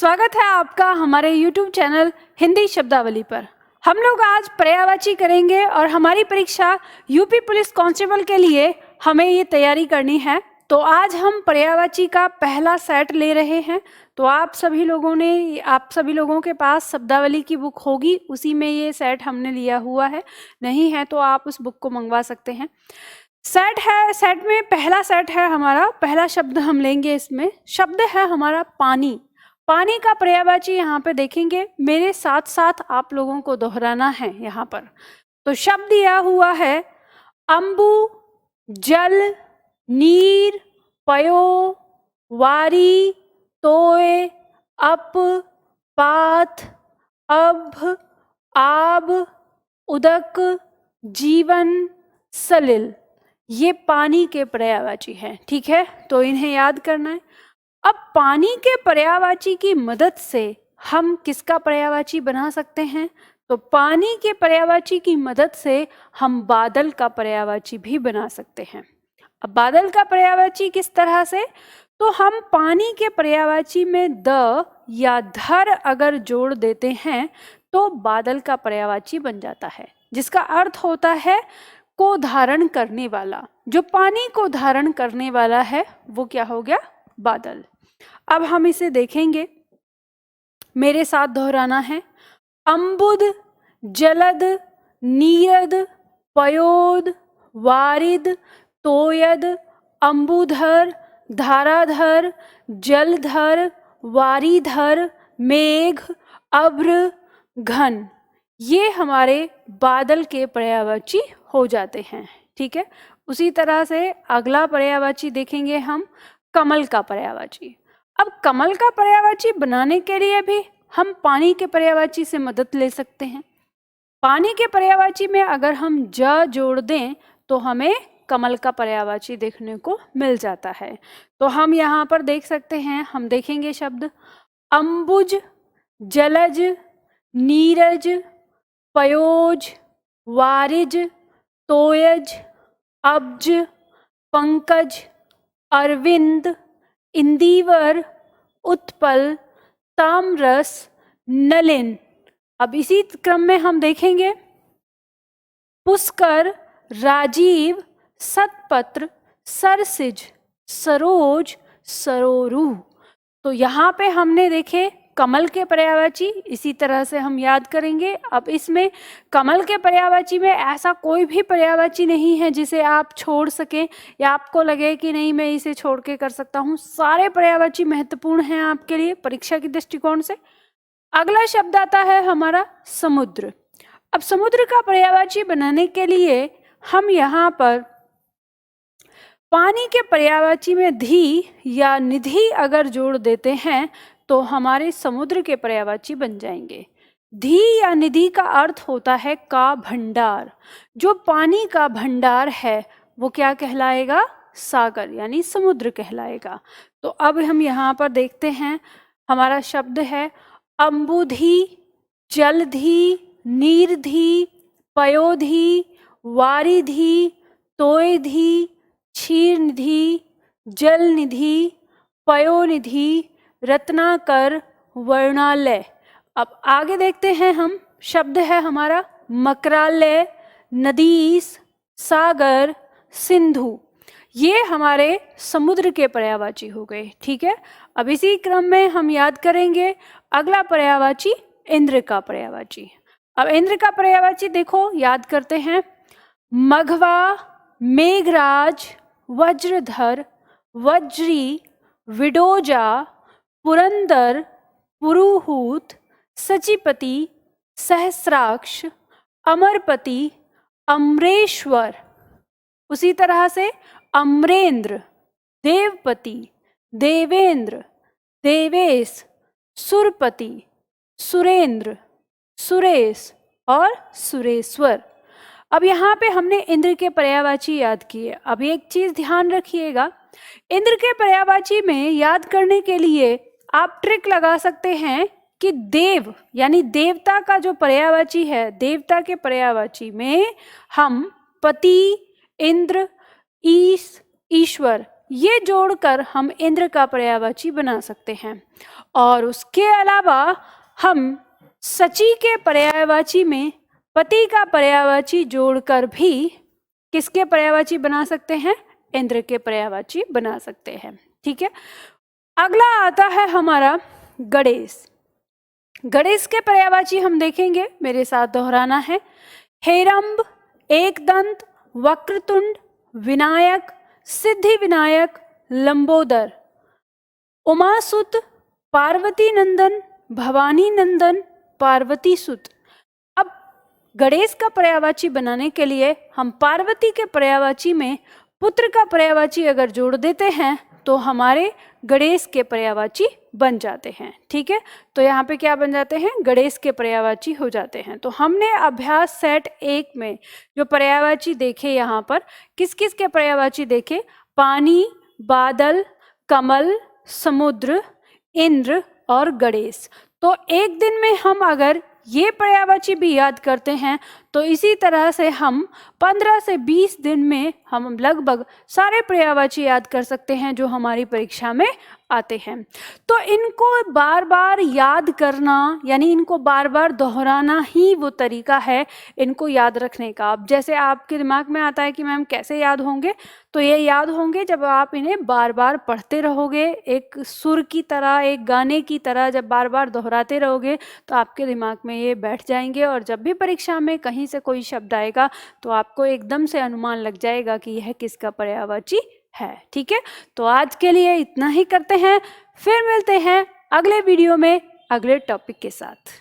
स्वागत है आपका हमारे YouTube चैनल हिंदी शब्दावली पर। हम लोग आज पर्यायवाची करेंगे और हमारी परीक्षा यूपी पुलिस कांस्टेबल के लिए हमें ये तैयारी करनी है। तो आज हम पर्यायवाची का पहला सेट ले रहे हैं। तो आप सभी लोगों के पास शब्दावली की बुक होगी, उसी में ये सेट हमने लिया हुआ है। नहीं है तो आप उस बुक को मंगवा सकते हैं। सेट में पहला सेट है हमारा, पहला शब्द हम लेंगे। इसमें शब्द है हमारा पानी। पानी का पर्यायवाची यहाँ पे देखेंगे, मेरे साथ साथ आप लोगों को दोहराना है यहाँ पर। तो शब्द दिया हुआ है अंबु, जल, नीर, पयो, वारी, तोय, अप, पात, अब, आब, उदक, जीवन, सलिल। ये पानी के पर्यायवाची हैं, ठीक है। तो इन्हें याद करना है। अब पानी के पर्यायवाची की मदद से हम किसका पर्यायवाची बना सकते हैं? तो पानी के पर्यायवाची की मदद से हम बादल का पर्यायवाची भी बना सकते हैं। अब बादल का पर्यायवाची किस तरह से? तो हम पानी के पर्यायवाची में द या धर अगर जोड़ देते हैं तो बादल का पर्यायवाची बन जाता है, जिसका अर्थ होता है को धारण करने वाला। जो पानी को धारण करने वाला है वो क्या हो गया? बादल। अब हम इसे देखेंगे, मेरे साथ दोहराना है। अंबुद, जलद, नीरद, पयोद, वारिद, तोयद, अंबुधर, धाराधर, जलधर, वारीधर, मेघ, अभ्र, घन। ये हमारे बादल के पर्यायवाची हो जाते हैं, ठीक है। उसी तरह से अगला पर्यायवाची देखेंगे हम, कमल का पर्यायवाची। अब कमल का पर्यायवाची बनाने के लिए भी हम पानी के पर्यायवाची से मदद ले सकते हैं। पानी के पर्यायवाची में अगर हम ज जोड़ दें तो हमें कमल का पर्यायवाची देखने को मिल जाता है। तो हम यहाँ पर देख सकते हैं, हम देखेंगे शब्द अंबुज, जलज, नीरज, पयोज, वारिज, तोयज, अब्ज, पंकज, अरविंद, इंदिवर, उत्पल, ताम्रस, नलिन। अब इसी क्रम में हम देखेंगे पुष्कर, राजीव, सतपत्र, सरसिज, सरोज, सरोरु। तो यहाँ पे हमने देखे कमल के पर्यायवाची, इसी तरह से हम याद करेंगे। अब इसमें कमल के पर्यायवाची में ऐसा कोई भी पर्यायवाची नहीं है जिसे आप छोड़ सकें या आपको लगे कि नहीं मैं इसे छोड़ के कर सकता हूँ। सारे पर्यायवाची महत्वपूर्ण हैं आपके लिए परीक्षा के दृष्टिकोण से। अगला शब्द आता है हमारा समुद्र। अब समुद्र का पर्यायवाची बनाने के लिए हम यहाँ पर पानी के पर्यायवाची में धी या निधि अगर जोड़ देते हैं तो हमारे समुद्र के पर्यायवाची बन जाएंगे। धी या निधि का अर्थ होता है का भंडार। जो पानी का भंडार है वो क्या कहलाएगा? सागर यानी समुद्र कहलाएगा। तो अब हम यहाँ पर देखते हैं, हमारा शब्द है अंबुधि, जलधि, नीरधि, पयोधि, वारिधि, तोयधि, क्षीरनिधि, जलनिधि, पयोनिधि, रत्नाकर, वर्णालय। अब आगे देखते हैं हम, शब्द है हमारा मकरालय, नदीस, सागर, सिंधु। ये हमारे समुद्र के पर्यायवाची हो गए, ठीक है। अब इसी क्रम में हम याद करेंगे अगला पर्यायवाची इंद्र का पर्यायवाची। अब इंद्र का पर्यायवाची देखो, याद करते हैं। मघवा, मेघराज, वज्रधर, वज्री, विडोजा, पुरंदर, पुरुहूत, सचिपति, सहस्राक्ष, अमरपति, अमरेश्वर। उसी तरह से अमरेंद्र, देवपति, देवेंद्र, देवेश, सुरपति, सुरेंद्र, सुरेश और सुरेश्वर। अब यहाँ पे हमने इंद्र के पर्यायवाची याद किए। अब एक चीज ध्यान रखिएगा, इंद्र के पर्यायवाची में याद करने के लिए आप ट्रिक लगा सकते हैं कि देव यानी देवता का जो पर्यायवाची है, देवता के पर्यायवाची में हम पति, इंद्र, ईश, ईश्वर ये जोड़कर हम इंद्र का पर्यायवाची बना सकते हैं। और उसके अलावा हम सची के पर्यायवाची में पति का पर्यायवाची जोड़कर भी किसके पर्यायवाची बना सकते हैं? इंद्र के पर्यायवाची बना सकते हैं। ठीक है, अगला आता है हमारा गणेश। गणेश के पर्यायवाची हम देखेंगे, मेरे साथ दोहराना है। हेरंब, एकदंत, वक्रतुंड, विनायक, सिद्धि विनायक, लंबोदर, उमासुत, पार्वती नंदन, भवानी नंदन, पार्वती सुत। अब गणेश का पर्यायवाची बनाने के लिए हम पार्वती के पर्यायवाची में पुत्र का पर्यायवाची अगर जोड़ देते हैं तो हमारे गणेश के पर्यायवाची बन जाते हैं। ठीक है, तो यहाँ पे क्या बन जाते हैं? गणेश के पर्यायवाची हो जाते हैं। तो हमने अभ्यास सेट 1 में जो पर्यायवाची देखे, यहाँ पर किस किस के पर्यायवाची देखे? पानी, बादल, कमल, समुद्र, इंद्र और गणेश। तो एक दिन में हम अगर ये पर्यायवाची भी याद करते हैं तो इसी तरह से हम 15 से 20 दिन में हम लगभग सारे पर्यायवाची याद कर सकते हैं जो हमारी परीक्षा में आते हैं। तो इनको बार बार याद करना, यानी इनको बार बार दोहराना ही वो तरीका है इनको याद रखने का। अब जैसे आपके दिमाग में आता है कि मैम कैसे याद होंगे, तो ये याद होंगे जब आप इन्हें बार बार पढ़ते रहोगे, एक सुर की तरह, एक गाने की तरह जब बार बार दोहराते रहोगे तो आपके दिमाग में ये बैठ जाएंगे। और जब भी परीक्षा में कहीं से कोई शब्द आएगा तो आपको एकदम से अनुमान लग जाएगा कि यह किसका पर्यायवाची है। ठीक है, तो आज के लिए इतना ही करते हैं, फिर मिलते हैं अगले वीडियो में अगले टॉपिक के साथ।